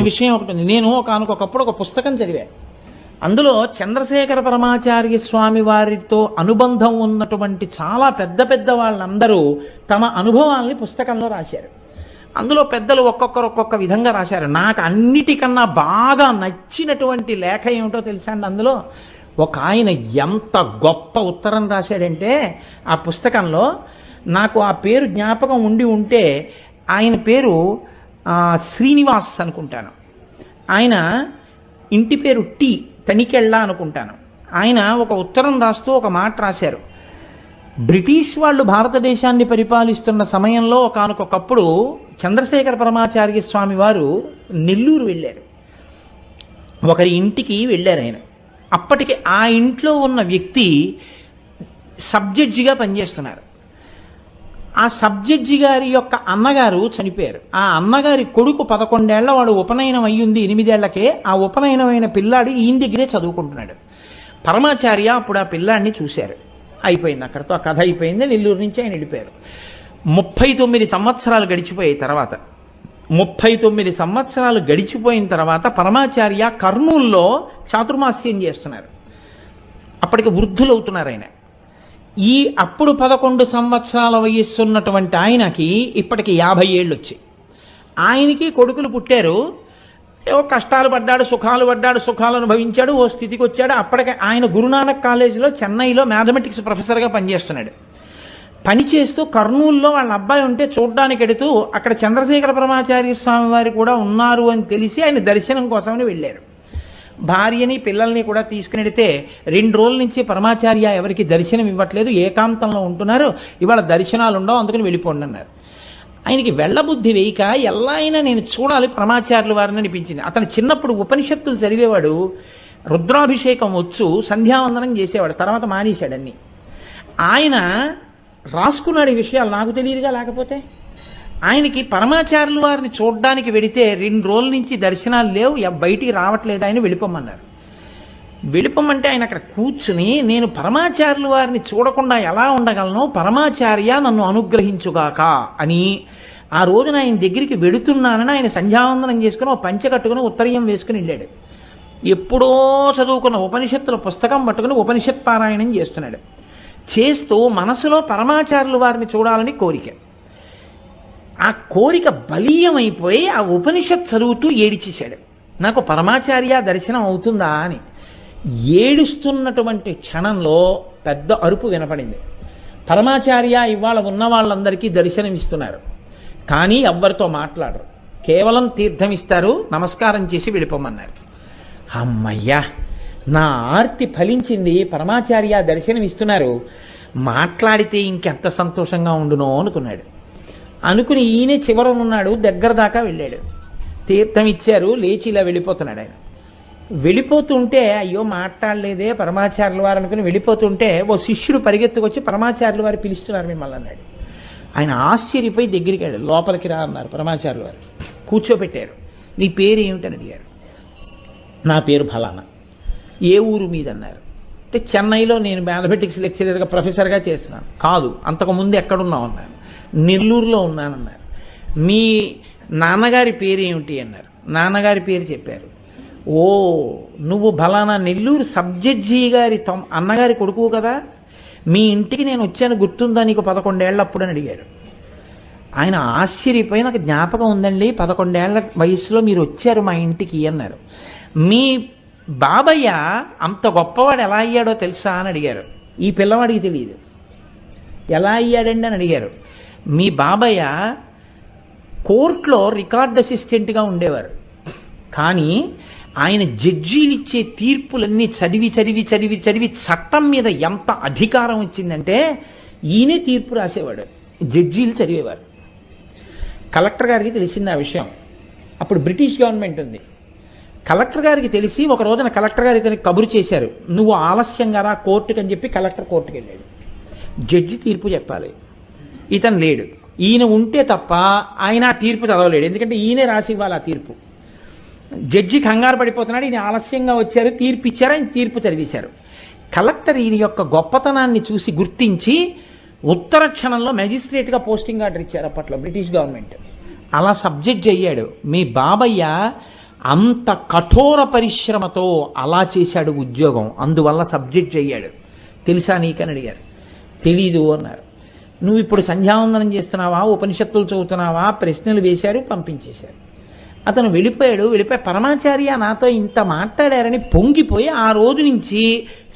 విషయం ఒకటి ఉంది. నేను ఒకనకొకప్పుడు ఒక పుస్తకం చదివా. అందులో చంద్రశేఖర పరమాచార్య స్వామి వారితో అనుబంధం ఉన్నటువంటి చాలా పెద్ద పెద్ద వాళ్ళందరూ తమ అనుభవాల్ని పుస్తకంలో రాశారు. అందులో పెద్దలు ఒక్కొక్క విధంగా రాశారు. నాకు అన్నిటికన్నా బాగా నచ్చినటువంటి లేఖ ఏమిటో తెలుసా అండి? అందులో ఒక ఆయన ఎంత గొప్ప ఉత్తరం రాశాడంటే ఆ పుస్తకంలో, నాకు ఆ పేరు జ్ఞాపకం ఉండి ఉంటే, ఆయన పేరు శ్రీనివాస్ అనుకుంటాను. ఆయన ఇంటి పేరు తనికెళ్ళ అనుకుంటాను. ఆయన ఒక ఉత్తరం రాస్తూ ఒక మాట రాశారు. బ్రిటిష్ వాళ్ళు భారతదేశాన్ని పరిపాలిస్తున్న సమయంలో ఒకనకొకప్పుడు చంద్రశేఖర పరమాచార్య స్వామి వారు నెల్లూరు వెళ్ళారు. ఒకరి ఇంటికి వెళ్ళారు ఆయన. అప్పటికి ఆ ఇంట్లో ఉన్న వ్యక్తి సబ్జడ్జిగా పనిచేస్తున్నారు. ఆ సబ్జడ్జి గారి యొక్క అన్నగారు చనిపోయారు. ఆ అన్నగారి కొడుకు 11 ఏళ్ల వాడు ఉపనయనం అయ్యింది 8 ఏళ్లకే. ఆ ఉపనయనమైన పిల్లాడు ఈయన దగ్గరే చదువుకుంటున్నాడు. పరమాచార్య అప్పుడు ఆ పిల్లాడిని చూశారు. అయిపోయింది, అక్కడితో ఆ కథ అయిపోయింది. నెల్లూరు నుంచి ఆయన వెళ్ళిపోయారు. 39 సంవత్సరాలు గడిచిపోయాయి. తర్వాత 39 సంవత్సరాలు గడిచిపోయిన తర్వాత పరమాచార్య కర్నూల్లో చాతుర్మాస్యం చేస్తున్నారు. అప్పటికి వృద్ధులు అవుతున్నారు ఆయన. ఈ అప్పుడు 11 సంవత్సరాల వయస్సున్నటువంటి ఆయనకి ఇప్పటికి 50 ఏళ్ళు వచ్చాయి. ఆయనకి కొడుకులు పుట్టారు. ఏవో కష్టాలు పడ్డాడు, సుఖాలు అనుభవించాడు, ఓ స్థితికి వచ్చాడు. అప్పటికే ఆయన గురునానక్ కాలేజీలో చెన్నైలో మ్యాథమెటిక్స్ ప్రొఫెసర్గా పనిచేస్తున్నాడు. పనిచేస్తూ కర్నూలులో వాళ్ళ అబ్బాయి ఉంటే చూడ్డానికి ఎడుతూ అక్కడ చంద్రశేఖర పరమాచార్య స్వామి వారు కూడా ఉన్నారు అని తెలిసి ఆయన దర్శనం కోసమని వెళ్ళారు. భార్యని పిల్లల్ని కూడా తీసుకుని వెడితే 2 రోజుల నుంచి పరమాచార్య ఎవరికి దర్శనం ఇవ్వట్లేదు, ఏకాంతంలో ఉంటున్నారు, ఇవాళ దర్శనాలు ఉండవు, అందుకని వెళ్ళిపోండి అన్నారు. ఆయనకి వెళ్ళబుద్ధి వేయక ఎలా అయినా నేను చూడాలి పరమాచార్యుల వారిని అనిపించింది. అతను చిన్నప్పుడు ఉపనిషత్తులు చదివేవాడు, రుద్రాభిషేకం వచ్చు, సంధ్యావందనం చేసేవాడు. తర్వాత మానేశాడన్ని. ఆయన రాసుకున్నాడు ఈ విషయాలు, నాకు తెలియదుగా. లేకపోతే ఆయనకి పరమాచార్యుల వారిని చూడడానికి వెడితే 2 రోజుల నుంచి దర్శనాలు లేవు, బయటికి రావట్లేదు, ఆయన వెళ్ళిపోమన్నారు. వెళ్ళిపోమంటే ఆయన అక్కడ కూర్చుని, నేను పరమాచార్యుల వారిని చూడకుండా ఎలా ఉండగలను, పరమాచార్య నన్ను అనుగ్రహించుగాక అని ఆ రోజున ఆయన దగ్గరికి వెడుతున్నానని ఆయన సంధ్యావందనం చేసుకుని, ఒక పంచె కట్టుకుని, ఉత్తరీయం వేసుకుని వెళ్ళాడు. ఎప్పుడో చదువుకున్న ఉపనిషత్తుల పుస్తకం పట్టుకుని ఉపనిషత్ పారాయణం చేస్తున్నాడు. చేస్తూ మనసులో పరమాచార్యుల వారిని చూడాలని కోరిక. ఆ కోరిక బలీయమైపోయి ఆ ఉపనిషత్ చదువుతూ ఏడిచేశాడు. నాకు పరమాచార్య దర్శనం అవుతుందా అని. ఏడుస్తున్నటువంటి క్షణంలో పెద్ద అరుపు వినపడింది. పరమాచార్య ఇవాళ ఉన్న వాళ్ళందరికీ దర్శనం ఇస్తున్నారు, కానీ ఎవ్వరితో మాట్లాడరు, కేవలం తీర్థం ఇస్తారు, నమస్కారం చేసి వెళ్ళిపోమన్నారు. అమ్మయ్యా, నా ఆర్తి ఫలించింది, పరమాచార్య దర్శనం ఇస్తున్నారు, మాట్లాడితే ఇంకెంత సంతోషంగా ఉండునో అనుకున్నాడు. అనుకుని ఈయనే చివరనున్నాడు, దగ్గర దాకా వెళ్ళాడు. తీర్థం ఇచ్చారు, లేచి ఇలా వెళ్ళిపోతున్నాడు. ఆయన వెళ్ళిపోతుంటే అయ్యో మాట్లాడలేదే పరమాచార్యుల వారు అనుకుని వెళ్ళిపోతుంటే ఓ శిష్యుడు పరిగెత్తుకొచ్చి పరమాచార్యుల వారు పిలుస్తున్నారు మిమ్మల్ని అన్నాడు. ఆయన ఆశ్చర్యపోయి దగ్గరికి వెళ్ళాడు. లోపలికి రా అన్నారు పరమాచార్యుల వారు. కూర్చోబెట్టారు. నీ పేరు ఏమిటని అడిగారు. నా పేరు ఫలానా. ఏ ఊరు మీదన్నారు. అంటే చెన్నైలో నేను మ్యాథమెటిక్స్ లెక్చరర్గా ప్రొఫెసర్గా చేస్తున్నాను. కాదు, అంతకుముందు ఎక్కడున్నావు అన్నాను. నెల్లూరులో ఉన్నానన్నారు. మీ నాన్నగారి పేరు ఏమిటి అన్నారు. నాన్నగారి పేరు చెప్పారు. ఓ, నువ్వు ఫలానా నెల్లూరు సబ్జడ్జి గారి అన్నగారి కొడుకు కదా, మీ ఇంటికి నేను వచ్చాను గుర్తుందా నీకు 11 ఏళ్ళప్పుడు అని అడిగారు. ఆయన ఆశ్చర్యపోయి, నాకు జ్ఞాపకం ఉందండి, 11 ఏళ్ల వయసులో మీరు వచ్చారు మా ఇంటికి అన్నారు. మీ బాబయ్య అంత గొప్పవాడు ఎలా అయ్యాడో తెలుసా అని అడిగారు. ఈ పిల్లవాడికి తెలియదు. ఎలా అయ్యాడండి అని అడిగారు. మీ బాబయ్య కోర్టులో రికార్డ్ అసిస్టెంట్గా ఉండేవారు, కానీ ఆయన జడ్జీలు ఇచ్చే తీర్పులన్నీ చదివి చదివి చదివి చదివి చట్టం మీద ఎంత అధికారం వచ్చిందంటే ఈయనే తీర్పు రాసేవాడు, జడ్జీలు చదివేవారు. కలెక్టర్ గారికి తెలిసింది ఆ విషయం. అప్పుడు బ్రిటిష్ గవర్నమెంట్ ఉంది. కలెక్టర్ గారికి తెలిసి ఒక రోజున కలెక్టర్ గారు ఇతనికి కబురు చేశారు, నువ్వు ఆలస్యంగా రా కోర్టుకి అని చెప్పి కలెక్టర్ కోర్టుకి వెళ్ళాడు. జడ్జి తీర్పు చెప్పాలి, ఇతను లేడు. ఈయన ఉంటే తప్ప ఆయన ఆ తీర్పు చదవలేడు, ఎందుకంటే ఈయనే రాసి ఇవ్వాలి ఆ తీర్పు. జడ్జి కంగారు పడిపోతున్నాడు, ఈయన ఆలస్యంగా వచ్చారు, తీర్పు ఇచ్చారు, ఆయన తీర్పు చదివేశారు. కలెక్టర్ ఈయన యొక్క గొప్పతనాన్ని చూసి గుర్తించి ఉత్తర క్షణంలో మెజిస్ట్రేట్గా పోస్టింగ్ ఆర్డర్ ఇచ్చారు అప్పట్లో బ్రిటిష్ గవర్నమెంట్. అలా సబ్జెక్ట్ అయ్యాడు. మీ బాబయ్య అంత కఠోర పరిశ్రమతో అలా చేశాడు ఉద్యోగం. అందువల్ల సబ్జెక్ట్ అయ్యాడు. తెలుసా నీకని అడిగారు. తెలీదు అన్నారు. నువ్వు ఇప్పుడు సంధ్యావందనం చేస్తున్నావా, ఉపనిషత్తులు చదువుతున్నావా, ప్రశ్నలు వేశారు, పంపించేశారు. అతను వెళ్ళిపోయి పరమాచార్య నాతో ఇంత మాట్లాడారని పొంగిపోయి ఆ రోజు నుంచి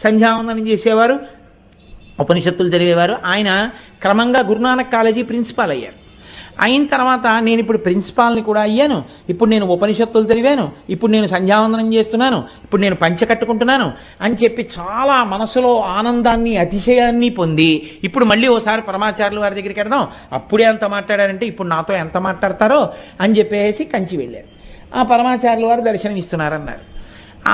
సంధ్యావందనం చేసేవారు, ఉపనిషత్తులు చదివేవారు. ఆయన క్రమంగా గురునానక్ కాలేజీ ప్రిన్సిపాల్ అయ్యారు. అయిన తర్వాత నేను ఇప్పుడు ప్రిన్సిపాల్ని కూడా అయ్యాను, ఇప్పుడు నేను ఉపనిషత్తులు చదివాను, ఇప్పుడు నేను సంధ్యావందనం చేస్తున్నాను, ఇప్పుడు నేను పంచ కట్టుకుంటున్నాను అని చెప్పి చాలా మనసులో ఆనందాన్ని అతిశయాన్ని పొంది ఇప్పుడు మళ్ళీ ఓసారి పరమాచార్యుల వారి దగ్గరికి వెళ్దాం, అప్పుడే అంత మాట్లాడారంటే ఇప్పుడు నాతో ఎంత మాట్లాడతారో అని చెప్పేసి కంచి వెళ్ళారు. ఆ పరమాచార్యుల వారు దర్శనం ఇస్తున్నారన్నారు.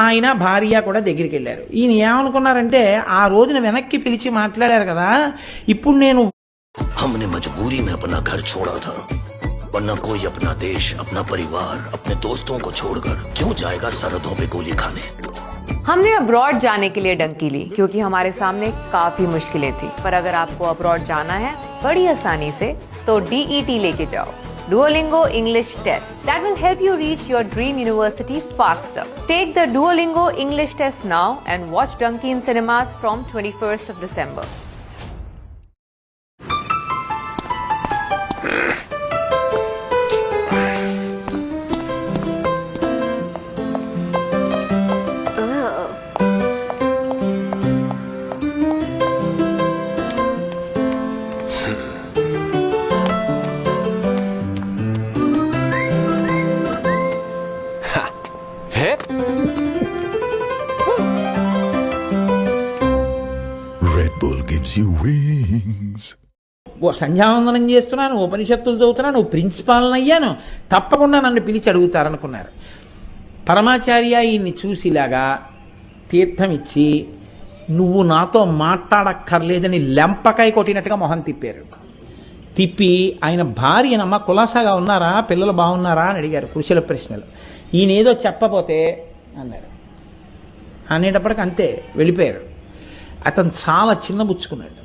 ఆయన భార్య కూడా దగ్గరికి వెళ్ళారు. ఈయన ఏమనుకున్నారంటే ఆ రోజున వెనక్కి పిలిచి మాట్లాడారు కదా, ఇప్పుడు నేను हमने मजबूरी में अपना घर छोड़ा था, वरना कोई अपना देश, अपना परिवार, अपने दोस्तों को छोड़कर क्यों जाएगा सरहदों पे गोली खाने। हमने अब्रॉड जाने के लिए डंकी ली क्योंकि हमारे सामने काफी मुश्किलें थी, पर अगर आपको अब्रॉड जाना है बड़ी आसानी से तो DET लेके जाओ, Duolingo English Test. That will help you reach your dream university faster. Take the Duolingo English Test now and watch Donkey in cinemas from 21st of December. Red Bull gives you wings. సంధ్యావందనం చేస్తున్నాను, ఉపనిషత్తులు చదువుతున్నాను, ప్రిన్సిపాల్ని అయ్యాను, తప్పకుండా నన్ను పిలిచి అడుగుతారనుకున్నారు. పరమాచార్య ఈయన్ని చూసిలాగా తీర్థం ఇచ్చి నువ్వు నాతో మాట్లాడక్కర్లేదని లెంపకాయ కొట్టినట్టుగా మొహం తిప్పారు. తిప్పి ఆయన భార్యనమ్మ కులాసాగా ఉన్నారా, పిల్లలు బాగున్నారా అని అడిగారు కుశల ప్రశ్నలు. ఈయన ఏదో చెప్పపోతే అన్నారు. అనేటప్పటికి అంతే వెళ్ళిపోయారు. అతను చాలా చిన్నబుచ్చుకున్నాడు.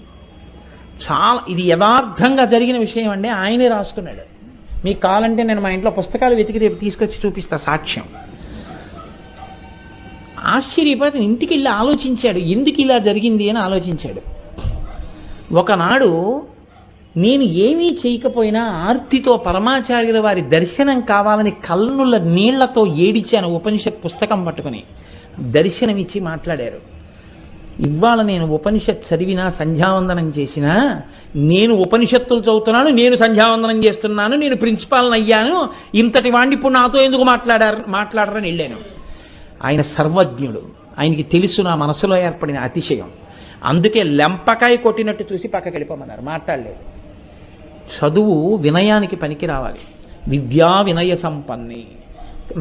చాలా ఇది యథార్థంగా జరిగిన విషయం అండి. ఆయనే రాసుకున్నాడు. మీకు కావాలంటే నేను మా ఇంట్లో పుస్తకాలు వెతికి రేపు తీసుకొచ్చి చూపిస్తా సాక్ష్యం. ఆశ్చర్యపోతే ఇంటికి వెళ్ళి ఆలోచించాడు, ఎందుకు ఇలా జరిగింది అని ఆలోచించాడు. ఒకనాడు నేను ఏమీ చేయకపోయినా ఆర్తితో పరమాచార్యుల వారి దర్శనం కావాలని కళ్ళుల నీళ్లతో ఏడిచాను. ఉపనిషత్ పుస్తకం పట్టుకుని దర్శనమిచ్చి మాట్లాడారు. ఇవాళ నేను ఉపనిషత్ చదివినా సంధ్యావందనం చేసినా నేను ఉపనిషత్తులు చదువుతున్నాను, నేను సంధ్యావందనం చేస్తున్నాను, నేను ప్రిన్సిపాల్ని అయ్యాను, ఇంతటి వాడిని ఇప్పుడు నాతో ఎందుకు మాట్లాడరని వెళ్ళాను. ఆయన సర్వజ్ఞుడు, ఆయనకి తెలుసు నా మనసులో ఏర్పడిన అతిశయం. అందుకే లెంపకాయ కొట్టినట్టు చూసి పక్కకి వెళ్ళిపోమన్నారు. మాట్లాడలేదు. చదువు వినయానికి పనికి రావాలి. విద్యా వినయ సంపన్ని.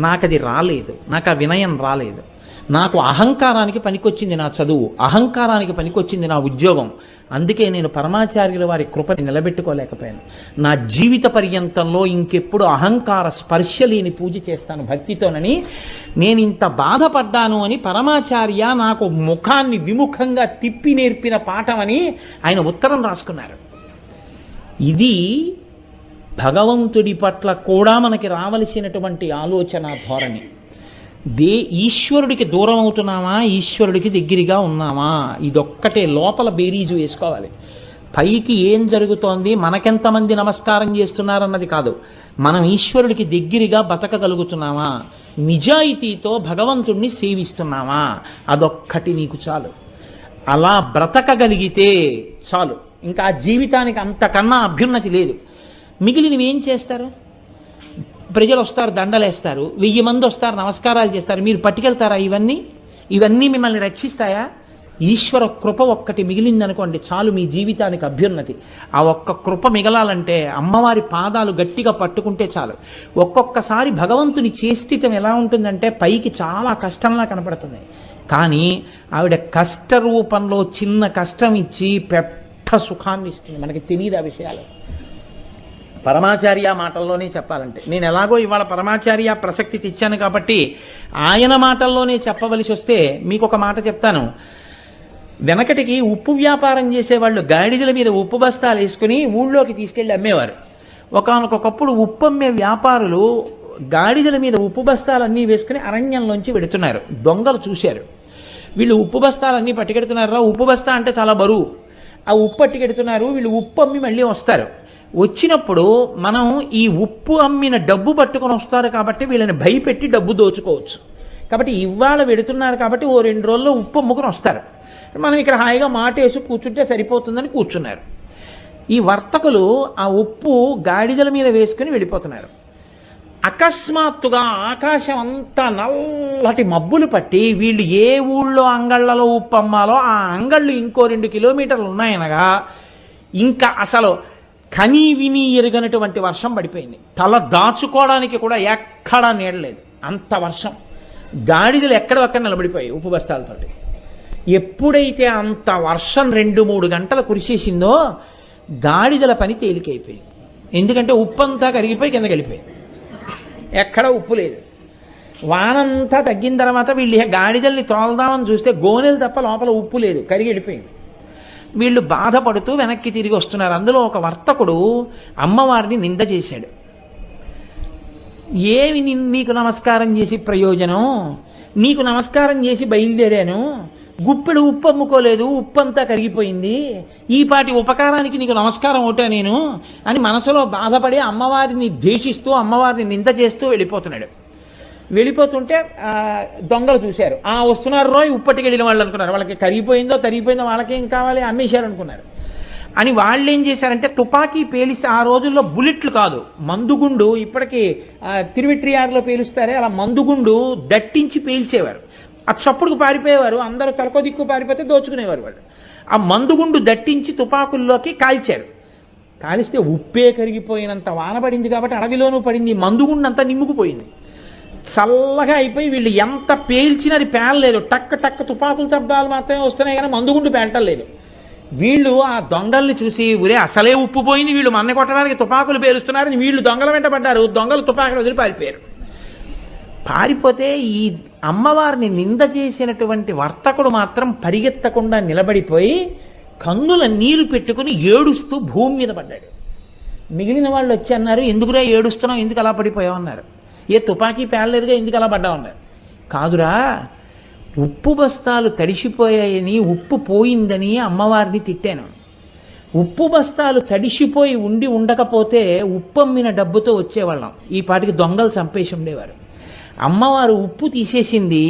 నాకది రాలేదు, నాకు ఆ వినయం రాలేదు. నాకు అహంకారానికి పనికొచ్చింది నా చదువు, అహంకారానికి పనికొచ్చింది నా ఉద్యోగం. అందుకే నేను పరమాచార్యుల వారి కృపని నిలబెట్టుకోలేకపోయాను. నా జీవిత పర్యంతంలో ఇంకెప్పుడు అహంకార స్పర్శ లేని పూజ చేస్తాను భక్తితోనని నేను ఇంత బాధపడ్డాను అని పరమాచార్య నాకు ముఖాన్ని విముఖంగా తిప్పి నేర్పిన పాఠమని ఆయన ఉత్తరం రాసుకున్నారు. ఇది భగవంతుడి పట్ల కూడా మనకి రావలసినటువంటి ఆలోచన ధోరణి. ఈశ్వరుడికి దూరం అవుతున్నామా, ఈశ్వరుడికి దగ్గరగా ఉన్నామా, ఇదొక్కటే లోపల బేరీజు వేసుకోవాలి. పైకి ఏం జరుగుతోంది, మనకెంతమంది నమస్కారం చేస్తున్నారన్నది కాదు. మనం ఈశ్వరుడికి దగ్గరగా బతకగలుగుతున్నామా, నిజాయితీతో భగవంతుణ్ణి సేవిస్తున్నామా, అదొక్కటి నీకు చాలు. అలా బ్రతకగలిగితే చాలు. ఇంకా ఆ జీవితానికి అంతకన్నా అభ్యున్నతి లేదు. మిగిలినవి ఏం చేస్తారు? ప్రజలు వస్తారు, దండలేస్తారు, 1000 మంది వస్తారు, నమస్కారాలు చేస్తారు. మీరు పట్టుకెళ్తారా? ఇవన్నీ మిమ్మల్ని రక్షిస్తాయా? ఈశ్వర కృప ఒక్కటి మిగిలిందనుకోండి చాలు, మీ జీవితానికి అభ్యున్నతి. ఆ ఒక్క కృప మిగలాలంటే అమ్మవారి పాదాలు గట్టిగా పట్టుకుంటే చాలు. ఒక్కొక్కసారి భగవంతుని చేష్టితం ఎలా ఉంటుందంటే పైకి చాలా కష్టంలా కనపడుతుంది, కానీ ఆవిడ కష్ట రూపంలో చిన్న కష్టం ఇచ్చి పెద్ద సుఖాన్ని ఇస్తుంది. మనకి తెలియదు ఆ విషయాలు. పరమాచార్య మాటల్లోనే చెప్పాలంటే, నేను ఎలాగో ఇవాళ పరమాచార్య ప్రసక్తి తెచ్చాను కాబట్టి ఆయన మాటల్లోనే చెప్పవలసి వస్తే మీకు ఒక మాట చెప్తాను. వెనకటికి ఉప్పు వ్యాపారం చేసేవాళ్ళు గాడిదల మీద ఉప్పు బస్తాలు వేసుకుని ఊళ్ళోకి తీసుకెళ్లి అమ్మేవారు. ఒకనొకప్పుడు ఉప్పు అమ్మే వ్యాపారులు గాడిదల మీద ఉప్పు బస్తాలన్నీ వేసుకుని అరణ్యంలోంచి వెడుతున్నారు. దొంగలు చూశారు, వీళ్ళు ఉప్పు బస్తాలన్నీ పట్టుకెడుతున్నారా, ఉప్పు బస్తా అంటే చాలా బరువు, ఆ ఉప్పు పట్టుకెడుతున్నారు, వీళ్ళు ఉప్పు అమ్మి మళ్ళీ వస్తారు. వచ్చినప్పుడు మనం ఈ ఉప్పు అమ్మిన డబ్బు పట్టుకొని వస్తారు కాబట్టి వీళ్ళని భయపెట్టి డబ్బు దోచుకోవచ్చు. కాబట్టి ఇవాళ వెడుతున్నారు కాబట్టి ఓ 2 రోజుల్లో ఉప్పు అమ్ముకుని వస్తారు, మనం ఇక్కడ హాయిగా మాట వేసి కూర్చుంటే సరిపోతుందని కూర్చున్నారు. ఈ వర్తకులు ఆ ఉప్పు గాడిదల మీద వేసుకుని వెళ్ళిపోతున్నారు. అకస్మాత్తుగా ఆకాశం అంతా నల్లటి మబ్బులు పట్టి వీళ్ళు ఏ ఊళ్ళో అంగళ్లలో ఉప్పు అమ్మాలో ఆ అంగళ్ళు ఇంకో 2 కిలోమీటర్లు ఉన్నాయనగా ఇంకా అసలు కనీ విని ఎరుగనటువంటి వర్షం పడిపోయింది. తల దాచుకోవడానికి కూడా ఎక్కడా నీడలేదు, అంత వర్షం. గాడిదలు ఎక్కడొక్కడ నిలబడిపోయాయి ఉప్పు బస్తాలతోటి. ఎప్పుడైతే అంత వర్షం 2-3 గంటలు కురిసేసిందో గాడిదల పని తేలికైపోయింది. ఎందుకంటే ఉప్పు అంతా కరిగిపోయి కింద వెళ్ళిపోయింది, ఎక్కడ ఉప్పు లేదు. వానంతా తగ్గిన తర్వాత వీళ్ళు గాడిదల్ని తోలదామని చూస్తే గోనెలు తప్ప లోపల ఉప్పు లేదు, కరిగి వెళ్ళిపోయింది. వీళ్ళు బాధపడుతూ వెనక్కి తిరిగి వస్తున్నారు. అందులో ఒక వర్తకుడు అమ్మవారిని నింద చేశాడు. ఏమి నీకు నమస్కారం చేసి ప్రయోజనం, నీకు నమస్కారం చేసి బయలుదేరాను, గుప్పెడు ఉప్పు అమ్ముకోలేదు, ఉప్పు అంతా కరిగిపోయింది, ఈ పాటి ఉపకారానికి నీకు నమస్కారం ఒకటే నేను అని మనసులో బాధపడి అమ్మవారిని ద్వేషిస్తూ అమ్మవారిని నింద చేస్తూ వెళ్ళిపోతున్నాడు. వెళ్ళిపోతుంటే దొంగలు చూశారు, వస్తున్నారు రోయ్ ఉప్పటికి వెళ్ళిన వాళ్ళు అనుకున్నారు. వాళ్ళకి కరిగిపోయిందో తరిగిపోయిందో వాళ్ళకేం కావాలి, అమ్మేశారు అనుకున్నారు. అని వాళ్ళు ఏం చేశారంటే తుపాకీ పేలిస్తే, ఆ రోజుల్లో బుల్లెట్లు కాదు మందుగుండు, ఇప్పటికీ తిరువిట్రియారులో పేలుస్తారే అలా మందుగుండు దట్టించి పేల్చేవారు. ఆ చప్పుడుకు పారిపోయేవారు, అందరూ తలకో దిక్కు పారిపోతే దోచుకునేవారు వాళ్ళు. ఆ మందుగుండు దట్టించి తుపాకుల్లోకి కాల్చారు. కాలిస్తే ఉప్పే కరిగిపోయినంత వాన పడింది కాబట్టి అడవిలోనూ పడింది, మందుగుండు అంతా నిమ్ముకుపోయింది, చల్లగా అయిపోయి వీళ్ళు ఎంత పేల్చినా అది పేలలేదు. టక్ టక్ తుపాకుల శబ్దాలు మాత్రమే వస్తున్నాయి కానీ మందుగుండు పేలటం లేదు. వీళ్ళు ఆ దొంగల్ని చూసి ఊరే అసలే ఉప్పు పోయింది, వీళ్ళు మన్న కొట్టడానికి తుపాకులు పేలుస్తున్నారని వీళ్ళు దొంగల వెంట పడ్డారు. దొంగలు తుపాకులు వదిలి పారిపోయారు. పారిపోతే ఈ అమ్మవారిని నింద చేసినటువంటి వర్తకుడు మాత్రం పరిగెత్తకుండా నిలబడిపోయి కన్నుల నీరు పెట్టుకుని ఏడుస్తూ భూమి మీద పడ్డాడు. మిగిలిన వాళ్ళు వచ్చి అన్నారు, ఎందుకురా ఏడుస్తున్నావు, ఎందుకు అలా పడిపోయావు అన్నారు. ఏ తుపాకీ పేలలేదుగా, ఎందుకు అలా పడ్డావు అన్నారు. కాదురా, ఉప్పు బస్తాలు తడిసిపోయాయని ఉప్పు పోయిందని అమ్మవారిని తిట్టాను. ఉప్పు బస్తాలు తడిసిపోయి ఉండకపోతే ఉప్పు అమ్మిన డబ్బుతో వచ్చేవాళ్ళం, ఈ పాటికి దొంగలు చంపేసి ఉండేవారు. అమ్మవారు ఉప్పు తీసేసింది,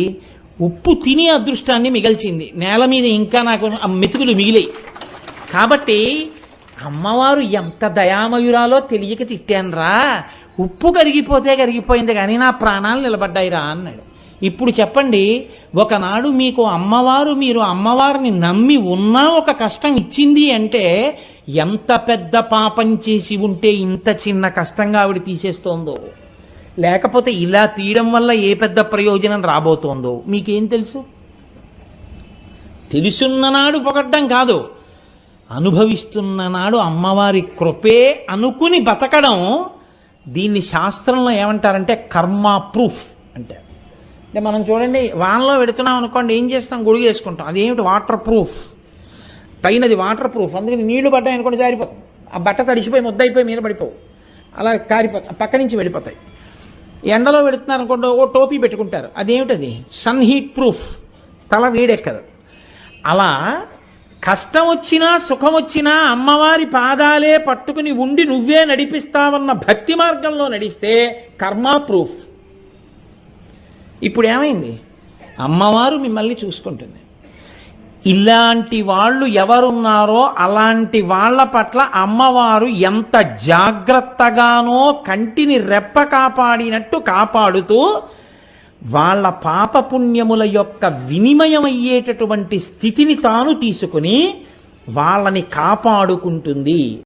ఉప్పు తిని అదృష్టాన్ని మిగల్చింది, నేల మీద ఇంకా నాకు మెతుకులు మిగిలాయి. కాబట్టి అమ్మవారు ఎంత దయామయురాలో తెలియక తిట్టానురా, ఉప్పు కరిగిపోతే కరిగిపోయింది కానీ నా ప్రాణాలు నిలబడ్డాయిరా అన్నాడు. ఇప్పుడు చెప్పండి, ఒకనాడు మీకు అమ్మవారు, మీరు అమ్మవారిని నమ్మి ఉన్నా ఒక కష్టం ఇచ్చింది అంటే ఎంత పెద్ద పాపం చేసి ఉంటే ఇంత చిన్న కష్టంగా ఆవిడ తీసేస్తోందో, లేకపోతే ఇలా తీయడం వల్ల ఏ పెద్ద ప్రయోజనం రాబోతోందో మీకేం తెలుసు? తెలుసున్ననాడు పొగడ్డం కాదు, అనుభవిస్తున్న నాడు అమ్మవారి కృపే అనుకుని బతకడం. దీన్ని శాస్త్రంలో ఏమంటారంటే కర్మ ప్రూఫ్ అంటే. అంటే మనం చూడండి, వానలో పెడుతున్నాం అనుకోండి, ఏం చేస్తాం, గొడుగు వేసుకుంటాం, అదేమిటి వాటర్ ప్రూఫ్, పైనది వాటర్ ప్రూఫ్, అందుకని నీళ్లు పడ్డాయి అనుకోండి జారిపోతాం, ఆ బట్ట తడిసిపోయి ముద్దయిపోయి మీద పడిపోవు, అలా కారిపోతాయి, పక్క నుంచి వెళ్ళిపోతాయి. ఎండలో పెడుతున్నారు అనుకోండి, ఓ టోపీ పెట్టుకుంటారు, అదేమిటది సన్ హీట్ ప్రూఫ్, తల వేడెక్కదు. అలా కష్టం వచ్చినా సుఖం వచ్చినా అమ్మవారి పాదాలే పట్టుకుని ఉండి నువ్వే నడిపిస్తావన్న భక్తి మార్గంలో నడిస్తే కర్మ ప్రూఫ్. ఇప్పుడు ఏమైంది, అమ్మవారు మిమ్మల్ని చూసుకుంటుంది. ఇలాంటి వాళ్ళు ఎవరున్నారో అలాంటి వాళ్ళ పట్ల అమ్మవారు ఎంత జాగ్రత్తగానో కంటిని రెప్ప కాపాడినట్టు కాపాడుతూ వాళ్ళ పాపపుణ్యముల యొక్క వినిమయమయ్యేటటువంటి స్థితిని తాను తీసుకుని వాళ్ళని కాపాడుకుంటుంది.